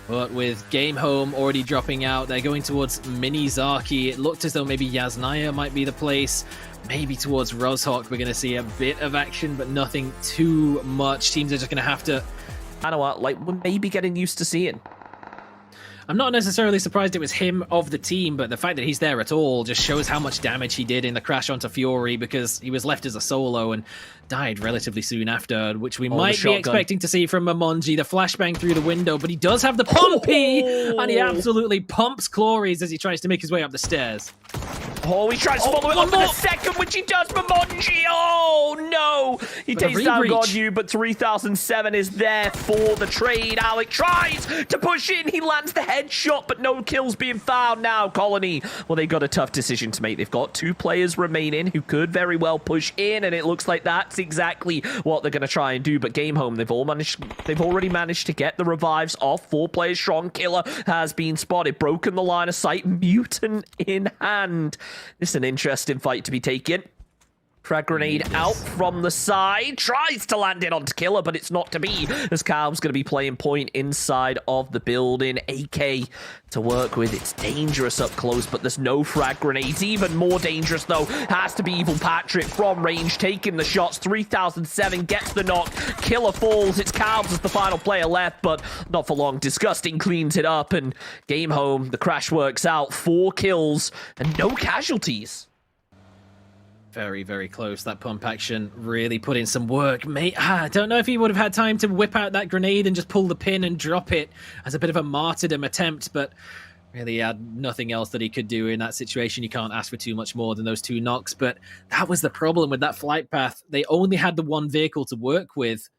But with Game Home already dropping out, they're going towards Mini Zaki. It looked as though maybe Yasnaya might be the place. Maybe towards Rozhok, we're going to see a bit of action, but nothing too much. Teams are just going to have to... I know what, like, we're maybe getting used to seeing. I'm not necessarily surprised it was him of the team, but the fact that he's there at all just shows how much damage he did in the crash onto Fury, because he was left as a solo and died relatively soon after, which we might be expecting to see from Momonjii. The flashbang through the window, but he does have the pumpy, and he absolutely pumps Clories as he tries to make his way up the stairs. Oh, he tries to follow it up in the second, which he does. Momonjii, oh no! He takes down Godyu, but 3007 is there for the trade. Alec tries to push in. He lands the headshot, but no kills being found now. Colony, well, they got a tough decision to make. They've got 2 players remaining who could very well push in, and it looks like that's exactly what they're going to try and do. But Game Home, they've already managed to get the revives off. 4 players strong. Killer has been spotted, broken the line of sight, mutant in hand. This is an interesting fight to be taken. Frag grenade out from the side. Tries to land it onto Killer, but it's not to be, as Kalbs going to be playing point inside of the building. AK to work with. It's dangerous up close, but there's no frag grenades. Even more dangerous, though, has to be Evil Patrick from range, taking the shots. 3007 gets the knock. Killer falls. It's Kalbs as the final player left, but not for long. Disgusting cleans it up, and Game Home, the crash works out. 4 kills and no casualties. Very, very close. That pump action really put in some work. I don't know if he would have had time to whip out that grenade and just pull the pin and drop it as a bit of a martyrdom attempt, but really had nothing else that he could do in that situation. You can't ask for too much more than those 2 knocks, but that was the problem with that flight path. They only had the 1 vehicle to work with,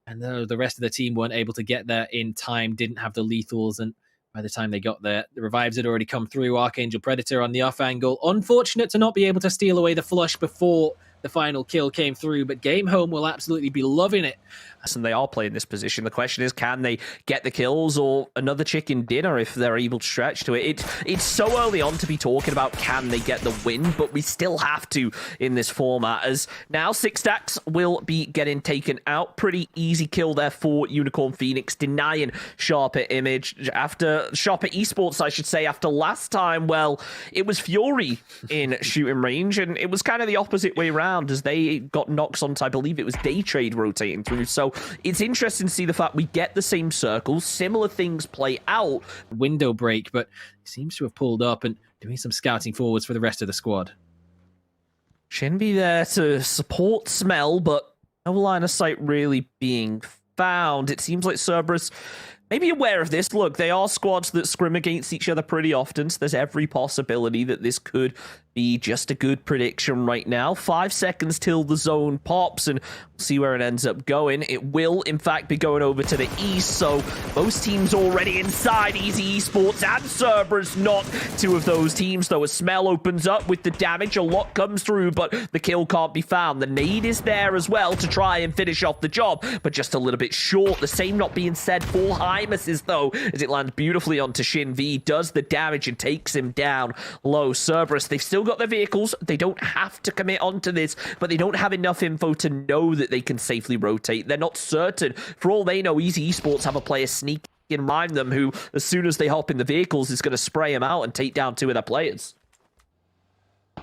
and the rest of the team weren't able to get there in time, didn't have the lethals, and by the time they got there, the revives had already come through. ArkAngel Predator on the off angle. Unfortunate to not be able to steal away the flush before the final kill came through, but Game Home will absolutely be loving it. And they are playing this position. The question is, can they get the kills or another chicken dinner if they're able to stretch to it? It's so early on to be talking about can they get the win, but we still have to in this format, as now 6 stacks will be getting taken out. Pretty easy kill there for Unicorn Phoenix, denying Sharper Image. After Sharper Esports, I should say, after last time, well, it was Fury in shooting range, and it was kind of the opposite way around, as they got knocks onto, I believe it was Day Trade rotating through. So it's interesting to see the fact we get the same circles, similar things play out. Window break, but he seems to have pulled up and doing some scouting forwards for the rest of the squad. Shinbi there to support Smell, but no line of sight really being found. It seems like Cerberus may be aware of this. Look, they are squads that scrim against each other pretty often, so there's every possibility that this could be just a good prediction right now. 5 seconds till the zone pops, and we'll see where it ends up going. It will, in fact, be going over to the east, so most teams already inside. Easy Esports and Cerberus not 2 of those teams, though. A Smell opens up with the damage. A lot comes through, but the kill can't be found. The nade is there as well to try and finish off the job, but just a little bit short. The same not being said for Hymuses, though, as it lands beautifully onto Shin V, does the damage and takes him down low. Cerberus, they've still got their vehicles. They don't have to commit onto this, but they don't have enough info to know that they can safely rotate. They're not certain. For all they know, Easy Esports have a player sneak in behind them who, as soon as they hop in the vehicles, is going to spray them out and take down 2 of their players.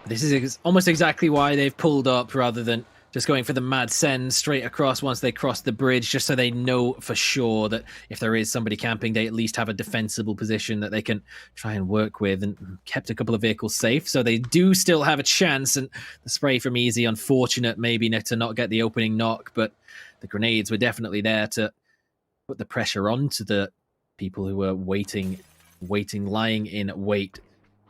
This is almost exactly why they've pulled up rather than just going for the mad send straight across once they cross the bridge, just so they know for sure that if there is somebody camping, they at least have a defensible position that they can try and work with, and kept a couple of vehicles safe, so they do still have a chance. And the spray from Easy, unfortunate maybe to not get the opening knock, but the grenades were definitely there to put the pressure on to the people who were waiting, lying in wait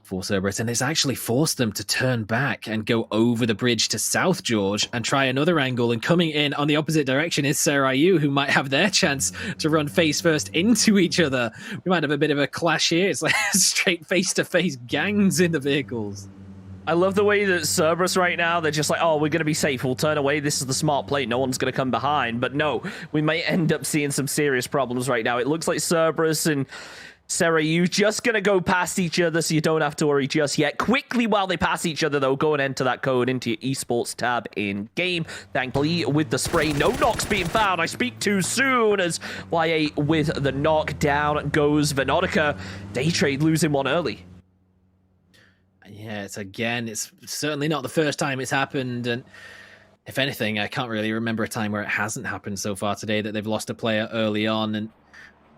for Cerberus, and it's actually forced them to turn back and go over the bridge to South George and try another angle. And coming in on the opposite direction is Seiryu, who might have their chance to run face first into each other. We might have a bit of a clash here. It's like straight face-to-face gangs in the vehicles. I love the way that Cerberus right now, they're just like, oh, we're going to be safe. We'll turn away. This is the smart play. No one's going to come behind. But no, we may end up seeing some serious problems right now. It looks like Cerberus and Seiryu just going to go past each other, so you don't have to worry just yet. Quickly, while they pass each other, though, go and enter that code into your esports tab in-game. Thankfully, with the spray, no knocks being found. I speak too soon as YA with the knock. Down goes Venotica. Daytrade losing one early. Yeah, it's certainly not the first time it's happened, and if anything, I can't really remember a time where it hasn't happened so far today that they've lost a player early on, and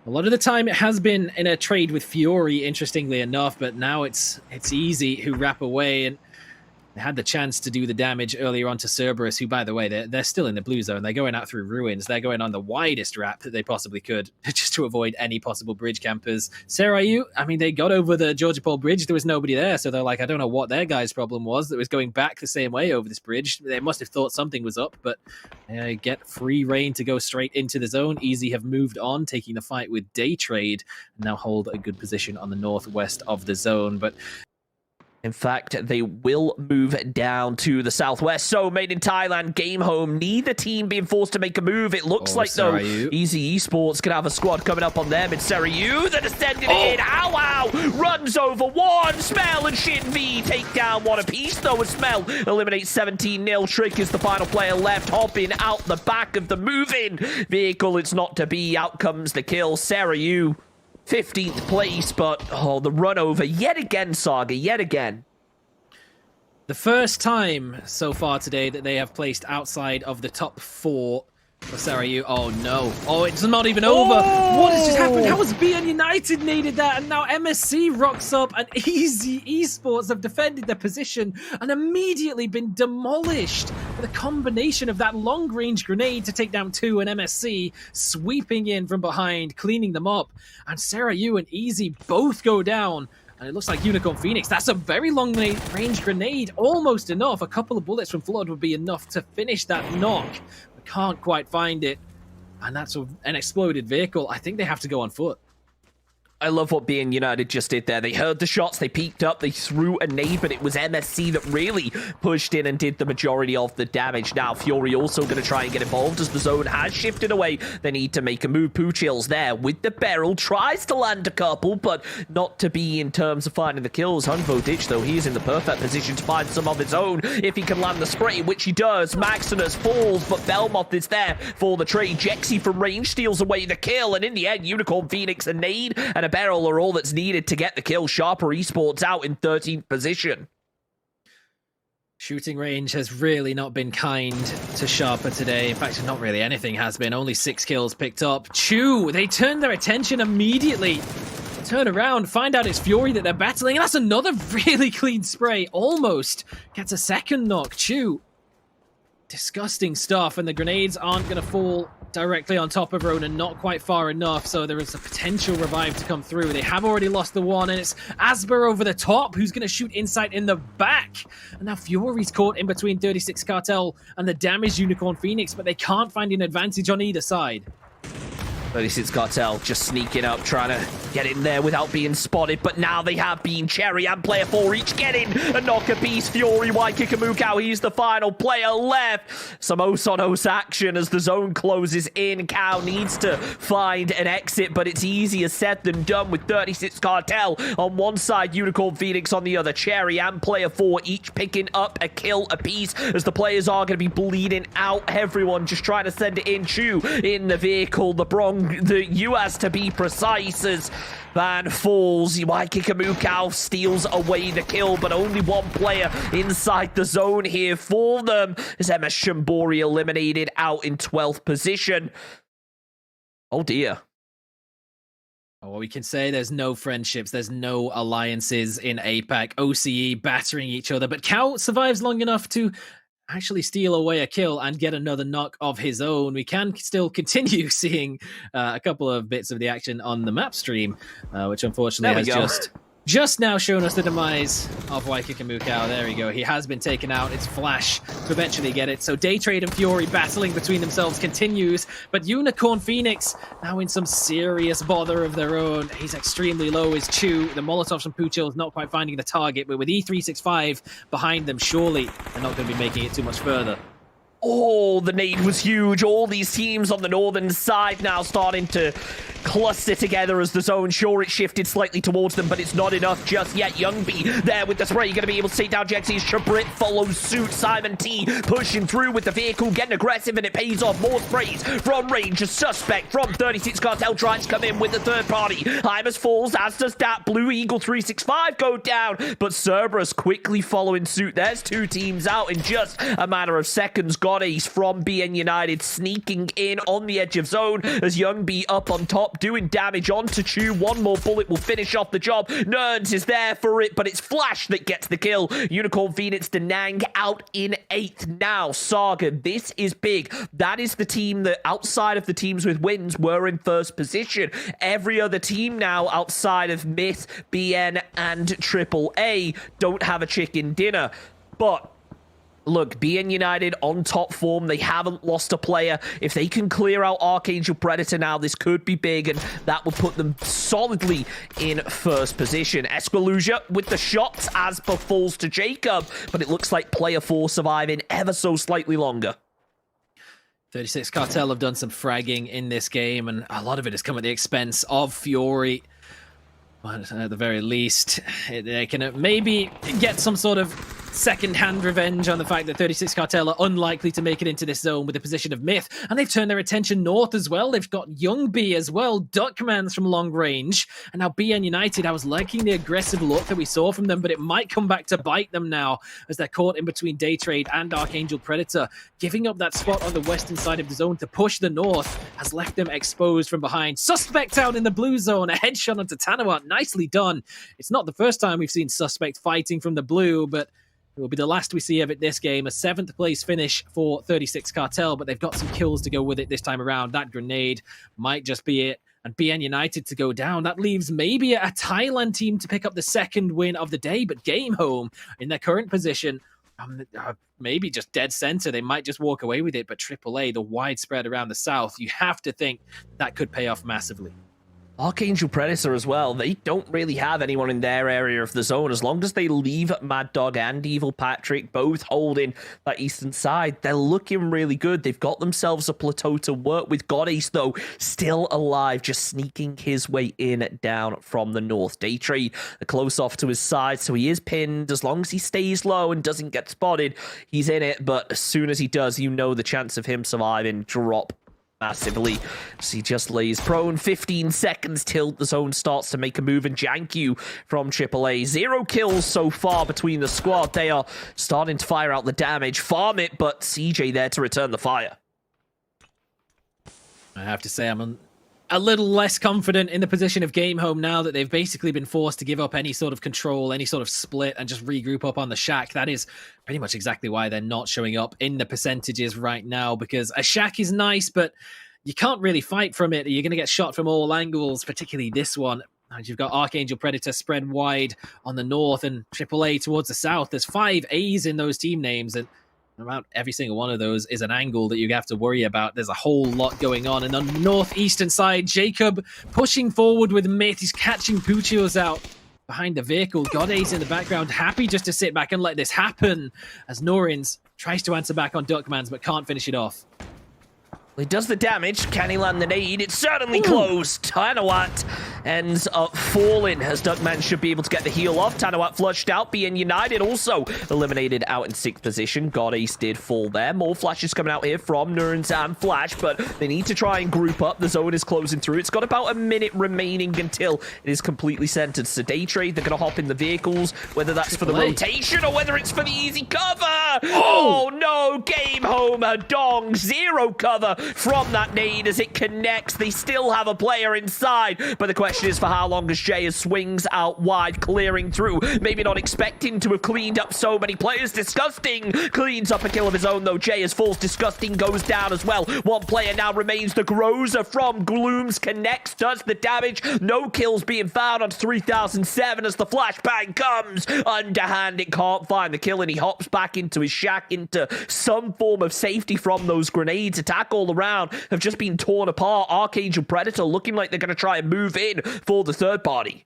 a lot of the time it has been in a trade with Fury, interestingly enough, but now it's Easy who wrap away, and they had the chance to do the damage earlier on to Cerberus, who, by the way, they're still in the blue zone. They're going out through ruins. They're going on the widest wrap that they possibly could, just to avoid any possible bridge campers. Seiryu, I mean, they got over the Georgia Pole bridge. There was nobody there, so they're like, I don't know what their guy's problem was that was going back the same way over this bridge. They must have thought something was up, but get free reign to go straight into the zone. Easy have moved on, taking the fight with Daytrade, and now hold a good position on the northwest of the zone. But in fact, they will move down to the southwest. So, made in Thailand, game home. Neither team being forced to make a move. It looks like, though, Easy Esports could have a squad coming up on them. It's Seiryu that descended in. Ow! Runs over one. Smell and Shin V take down one apiece, though, as Smell eliminates 17-0. tRycK is the final player left, hopping out the back of the moving vehicle. It's not to be. Out comes the kill. Seiryu 15th place, but the run over yet again, Saga, yet again. The first time so far today that they have placed outside of the top 4 for Seiryu. Oh no. Oh, it's not even over. What has just happened? How has BN United needed that? And now MSC rocks up, and Easy Esports have defended their position and immediately been demolished with a combination of that long-range grenade to take down 2 and MSC sweeping in from behind, cleaning them up. And Seiryu and Easy both go down. And it looks like Unicorn Phoenix. That's a very long-range grenade. Almost enough. A couple of bullets from Fludd would be enough to finish that knock. But can't quite find it. And that's an exploded vehicle. I think they have to go on foot. I love what BN United just did there. They heard the shots, they peeked up, they threw a nade, but it was MSC that really pushed in and did the majority of the damage. Now, Fury also going to try and get involved as the zone has shifted away. They need to make a move. Poochill's there with the barrel, tries to land a couple, but not to be in terms of finding the kills. VODS, though, he is in the perfect position to find some of his own if he can land the spray, which he does. Maximus falls, but Belmoth is there for the trade. Jekzy from range steals away the kill, and in the end, Unicorn Phoenix, a nade, and a barrel are all that's needed to get the kill. Sharper Esports out in 13th position. Shooting range has really not been kind to Sharper today. In fact, not really anything has been. Only 6 kills picked up. Chew, they turn their attention immediately. Turn around, find out it's Fury that they're battling, and that's another really clean spray. Almost gets a second knock. Chew, disgusting stuff, and the grenades aren't going to fall directly on top of Ronon, not quite far enough, so there is a potential revive to come through. They have already lost the one, and it's Asba over the top who's going to shoot Insight in the back. And now Fury's caught in between 36 Cartel and the damaged Unicorn Phoenix, but they can't find an advantage on either side. 36 Cartel just sneaking up, trying to get in there without being spotted, but now they have been. Cherry and player 4 each getting a knock apiece. Fury, Ykikamucow, he's the final player left. Some os-on-os action as the zone closes in. Cow needs to find an exit, but it's easier said than done with 36 Cartel on one side, Unicorn Phoenix on the other. Cherry and player 4 each picking up a kill apiece as the players are going to be bleeding out. Everyone just trying to send it in. Chew in the vehicle, the US to be precise, as Van falls. Ykikamucow steals away the kill, but only one player inside the zone here for them as Emma Shimbori eliminated out in 12th position. Oh dear. Well, we can say there's no friendships, there's no alliances in APAC. OCE battering each other, but Cow survives long enough to actually steal away a kill and get another knock of his own. We can still continue seeing a couple of bits of the action on the map stream, which unfortunately has just now shown us the demise of Ykikamucow. There we go. He has been taken out. It's Flash to eventually get it. So Daytrade and Fury battling between themselves continues, but Unicorn Phoenix now in some serious bother of their own. He's extremely low as Chew. The Molotovs from Poochill is not quite finding the target, but with E365 behind them, surely they're not going to be making it too much further. Oh, the nade was huge. All these teams on the northern side now starting to cluster together as the zone. Sure, it shifted slightly towards them, but it's not enough just yet. YungB there with the spray. You're going to be able to take down Jekzy. Chibiritt follows suit. Simon T pushing through with the vehicle, getting aggressive, and it pays off. More sprays from range. A suspect from 36 Cartel tries to come in with the third party. Hymus falls, as does that. Blue Eagle 365 go down, but Cerberus quickly following suit. There's two teams out in just a matter of seconds. Godace from BN United sneaking in on the edge of zone as YungB up on top doing damage onto Chew. One more bullet will finish off the job. Nerds is there for it, but it's Flash that gets the kill. Unicorn Phoenix Denang out in 8th now. Saga, this is big. That is the team that outside of the teams with wins were in first position. Every other team now outside of Myth, BN, and AAA don't have a chicken dinner. But look, BN United on top form. They haven't lost a player. If they can clear out ArkAngel Predator now, this could be big, and that would put them solidly in first position. Esquilusia with the shots. Asba falls to Jacob, but it looks like player 4 surviving ever so slightly longer. 36 Cartel have done some fragging in this game, and a lot of it has come at the expense of Fury. But at the very least, they can maybe get some sort of second-hand revenge on the fact that 36 Cartel are unlikely to make it into this zone with the position of Myth. And they've turned their attention north as well. They've got YungB as well, Duckmans from long range. And now BN United, I was liking the aggressive look that we saw from them, but it might come back to bite them now as they're caught in between Daytrade and ArkAngel Predator. Giving up that spot on the western side of the zone to push the north has left them exposed from behind. sSuspekT out in the blue zone, a headshot onto Tanawat. Nicely done. It's not the first time we've seen sSuspekT fighting from the blue, but it will be the last we see of it this game. A 7th place finish for 36 Cartel, but they've got some kills to go with it this time around. That grenade might just be it. And BN United to go down. That leaves maybe a Thailand team to pick up the second win of the day, but Game Home in their current position, maybe just dead center. They might just walk away with it, but AAA, the widespread around the south, you have to think that could pay off massively. ArkAngel Predator as well, they don't really have anyone in their area of the zone. As long as they leave Mad Dog and Evil Patrick both holding that eastern side, they're looking really good. They've got themselves a plateau to work with. Godace, though, still alive, just sneaking his way in down from the north. Daytrade close off to his side, so he is pinned. As long as he stays low and doesn't get spotted, he's in it. But as soon as he does, you know the chance of him surviving drop massively. So he just lays prone. 15 seconds till the zone starts to make a move, and Jankyu from AAA. 0 kills so far between the squad. They are starting to fire out the damage. Farm it, but CJ there to return the fire. I have to say I'm a little less confident in the position of Game Home now that they've basically been forced to give up any sort of control, any sort of split, and just regroup up on the shack. That is pretty much exactly why they're not showing up in the percentages right now, because a shack is nice, but you can't really fight from it. You're going to get shot from all angles, particularly this one. And you've got ArkAngel Predator spread wide on the north and AAA towards the south. There's 5 A's in those team names, and about every single one of those is an angle that you have to worry about. There's a whole lot going on. And on the northeastern side, Jacob pushing forward with Myth. He's catching Puchios out behind the vehicle. Godace in the background, happy just to sit back and let this happen as Norins tries to answer back on Duckmans, but can't finish it off. He does the damage. Can he land the nade? It's certainly close. Tanawat ends up falling as Duckman should be able to get the heal off. Tanawat flushed out. BN United also eliminated out in 6th position. Godace did fall there. More flashes coming out here from Nurns and Flash, but they need to try and group up. The zone is closing through. It's got about a minute remaining until it is completely centered. So Daytrade, they're going to hop in the vehicles, whether that's for the rotation or whether it's for the easy cover. Oh no, Game Home, a dong. 0 cover from that nade as it connects. They still have a player inside, but the question is for how long as Jay swings out wide, clearing through. Maybe not expecting to have cleaned up so many players. Disgusting cleans up a kill of his own, though. Jay falls. Disgusting goes down as well. One player now remains. The Grozer from Glooms connects, does the damage. No kills being found on 3007 as the flashbang comes. Underhand, it can't find the kill, and he hops back into his shack, into some form of safety from those grenades. Attack all around have just been torn apart. ArkAngel Predator looking like they're going to try and move in for the third party.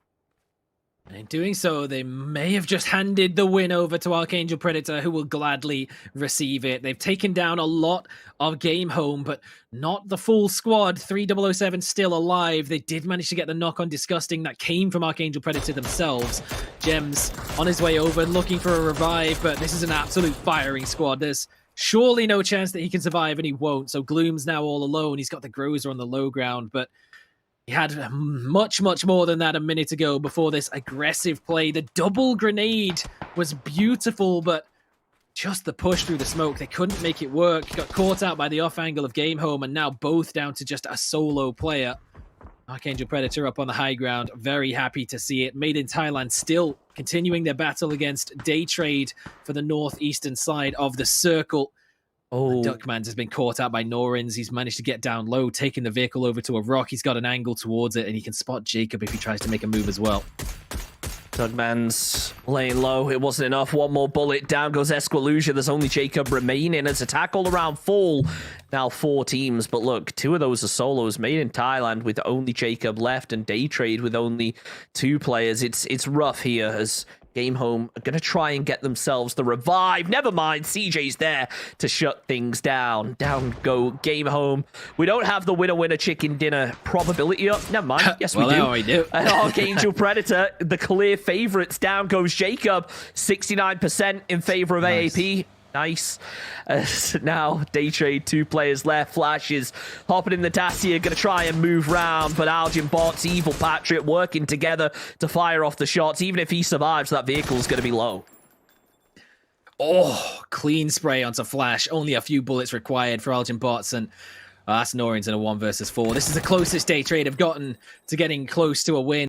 In doing so, they may have just handed the win over to ArkAngel Predator, who will gladly receive it. They've taken down a lot of Game Home, but not the full squad. 3007 still alive. They did manage to get the knock on Disgusting that came from ArkAngel Predator themselves. Gems on his way over, looking for a revive, but this is an absolute firing squad. There's surely no chance that he can survive, and he won't. So Gloom's now all alone. He's got the Grozer on the low ground, but he had much, much more than that a minute ago before this aggressive play. The double grenade was beautiful, but just the push through the smoke, they couldn't make it work. Got caught out by the off angle of Game Home, and now both down to just a solo player. ArkAngel Predator up on the high ground. Very happy to see it. Made in Thailand still continuing their battle against Day Trade for the northeastern side of the circle. Oh, Duckman's has been caught out by Norins. He's managed to get down low, taking the vehicle over to a rock. He's got an angle towards it, and he can spot Jacob if he tries to make a move as well. Dugman's laying low. It wasn't enough. One more bullet. Down goes Esquilusia. There's only Jacob remaining. It's attack all around full. Now 4 teams. But look, 2 of those are solos. Made in Thailand with only Jacob left, and Day Trade with only 2 players. It's rough here as Game Home are going to try and get themselves the revive. Never mind, CJ's there to shut things down. Down go Game Home. We don't have the winner chicken dinner probability up. Never mind. Yes, we do. Well, we do. And ArkAngel Predator, the clear favorites. Down goes Jacob. 69% in favor of AAP. Nice. Now, Day Trade, 2 players left. Flash is hopping in the Dacia, going to try and move round, but AljnBOTz, Evil Patriot working together to fire off the shots. Even if he survives, that vehicle is going to be low. Oh, clean spray onto Flash. Only a few bullets required for AljnBOTz, and that's Norins in a 1 versus 4. This is the closest Day Trade have gotten to getting close to a win.